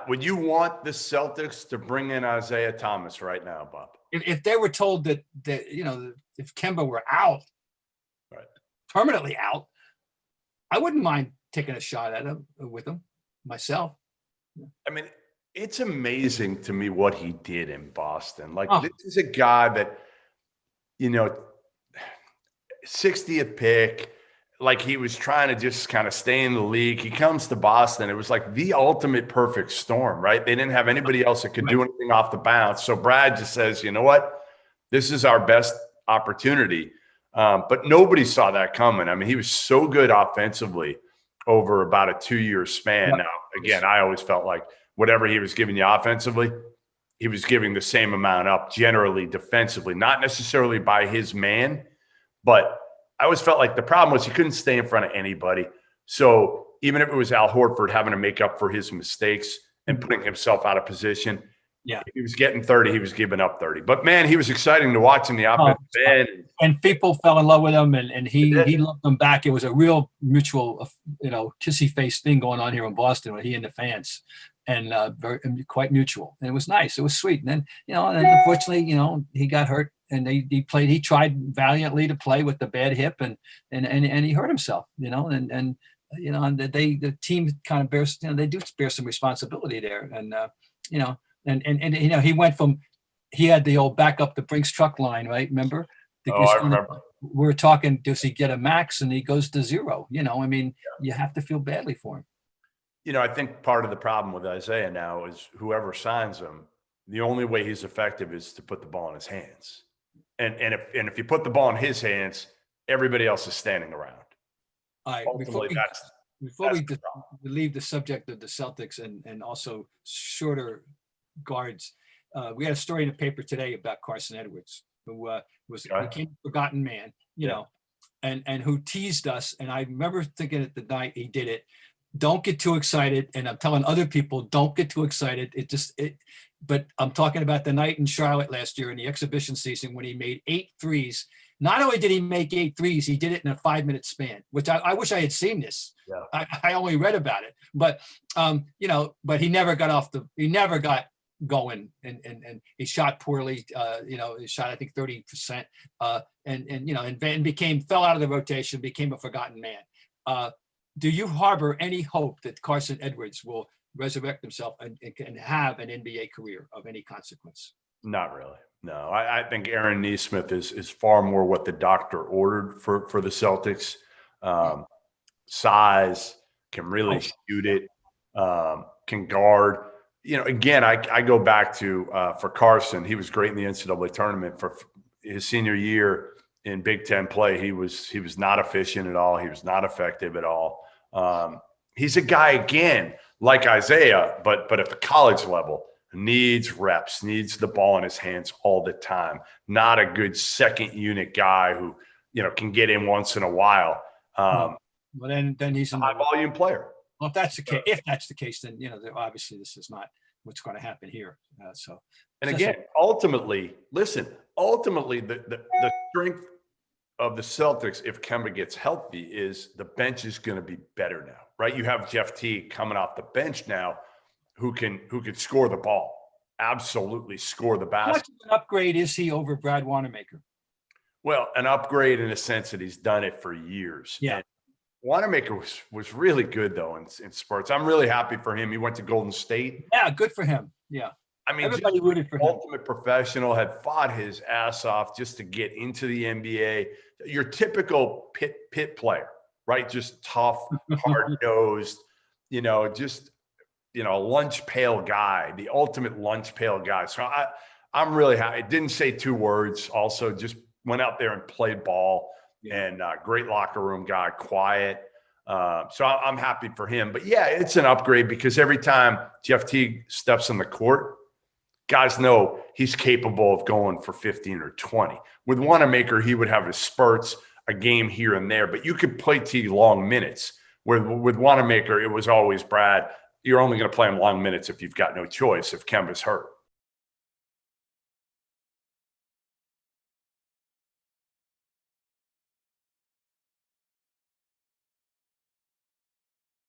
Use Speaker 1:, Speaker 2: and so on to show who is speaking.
Speaker 1: Would you want the Celtics to bring in Isaiah Thomas right now, Bob?
Speaker 2: If they were told that if Kemba were out,
Speaker 1: right,
Speaker 2: permanently out, I wouldn't mind taking a shot at him with him myself.
Speaker 1: I mean, it's amazing to me what he did in Boston. Like, this is a guy that, 60th pick, like he was trying to just kind of stay in the league. He comes to Boston. It was like the ultimate perfect storm, right? They didn't have anybody else that could do anything off the bounce. So Brad just says, you know what? This is our best opportunity. But nobody saw that coming. I mean, he was so good offensively over about a 2-year span. Now, again, I always felt like whatever he was giving you offensively, he was giving the same amount up generally defensively, not necessarily by his man, but I always felt like the problem was he couldn't stay in front of anybody. So even if it was Al Horford having to make up for his mistakes and putting himself out of position, if he was getting 30, he was giving up 30. But, man, he was exciting to watch in the offensive end.
Speaker 2: And people fell in love with him, and he loved them back. It was a real mutual, kissy face thing going on here in Boston with he and the fans, and quite mutual. And it was nice. It was sweet. And then, and unfortunately, he got hurt. And he tried valiantly to play with the bad hip, and he hurt himself, and the team kind of bears, they do bear some responsibility there. And, he went from, he had the old back up the Brinks truck line, right? Remember?
Speaker 1: I remember.
Speaker 2: We were talking, does he get a max? And he goes to zero, you have to feel badly for him.
Speaker 1: I think part of the problem with Isaiah now is whoever signs him, the only way he's effective is to put the ball in his hands. And if you put the ball in his hands, everybody else is standing around.
Speaker 2: All right. Before we leave the subject of the Celtics and also shorter guards, we had a story in the paper today about Carson Edwards, who became a forgotten man, and who teased us. And I remember thinking at the night he did it, don't get too excited. And I'm telling other people, don't get too excited. But I'm talking about the night in Charlotte last year in the exhibition season when he made 8 threes. Not only did he make 8 threes, he did it in a 5-minute span, which I wish I had seen this.
Speaker 1: Yeah.
Speaker 2: I only read about it, but but he never got going, and he shot poorly. He shot, I think, 30%, and fell out of the rotation, became a forgotten man. Do you harbor any hope that Carson Edwards will resurrect himself and can have an NBA career of any consequence?
Speaker 1: Not really. No, I think Aaron Nesmith is far more what the doctor ordered for the Celtics. Size, can really shoot it, can guard. Again, I go back to for Carson, he was great in the NCAA tournament. For his senior year in Big Ten play, he was not efficient at all. He was not effective at all. He's a guy, again, like Isaiah, but at the college level, needs reps, needs the ball in his hands all the time. Not a good second unit guy who, can get in once in a while.
Speaker 2: Well, then he's
Speaker 1: a high volume player.
Speaker 2: Well, if that's the case, then, obviously this is not what's going to happen here.
Speaker 1: Ultimately, the strength of the Celtics, if Kemba gets healthy, is the bench is going to be better now, right? You have Jeff Teague coming off the bench now, who can score the ball, absolutely score the basket.
Speaker 2: How much of an upgrade is he over Brad Wanamaker?
Speaker 1: Well, an upgrade in a sense that he's done it for years.
Speaker 2: Yeah.
Speaker 1: And Wanamaker was really good though in spurts. I'm really happy for him. He went to Golden State.
Speaker 2: Yeah, good for him. Yeah.
Speaker 1: I mean,
Speaker 2: everybody rooted for him.
Speaker 1: Ultimate professional, had fought his ass off just to get into the NBA. Your typical pit player, right? Just tough, hard-nosed, a lunch pail guy, the ultimate lunch pail guy. So I'm really happy. Didn't say 2 words. Also, just went out there and played ball. And great locker room guy, quiet. So I'm happy for him. But, yeah, it's an upgrade because every time Jeff Teague steps on the court, guys know he's capable of going for 15 or 20. With Wanamaker, he would have his spurts, a game here and there. But you could play Teague long minutes. With Wanamaker, it was always, Brad, you're only going to play him long minutes if you've got no choice, if Kemba's hurt.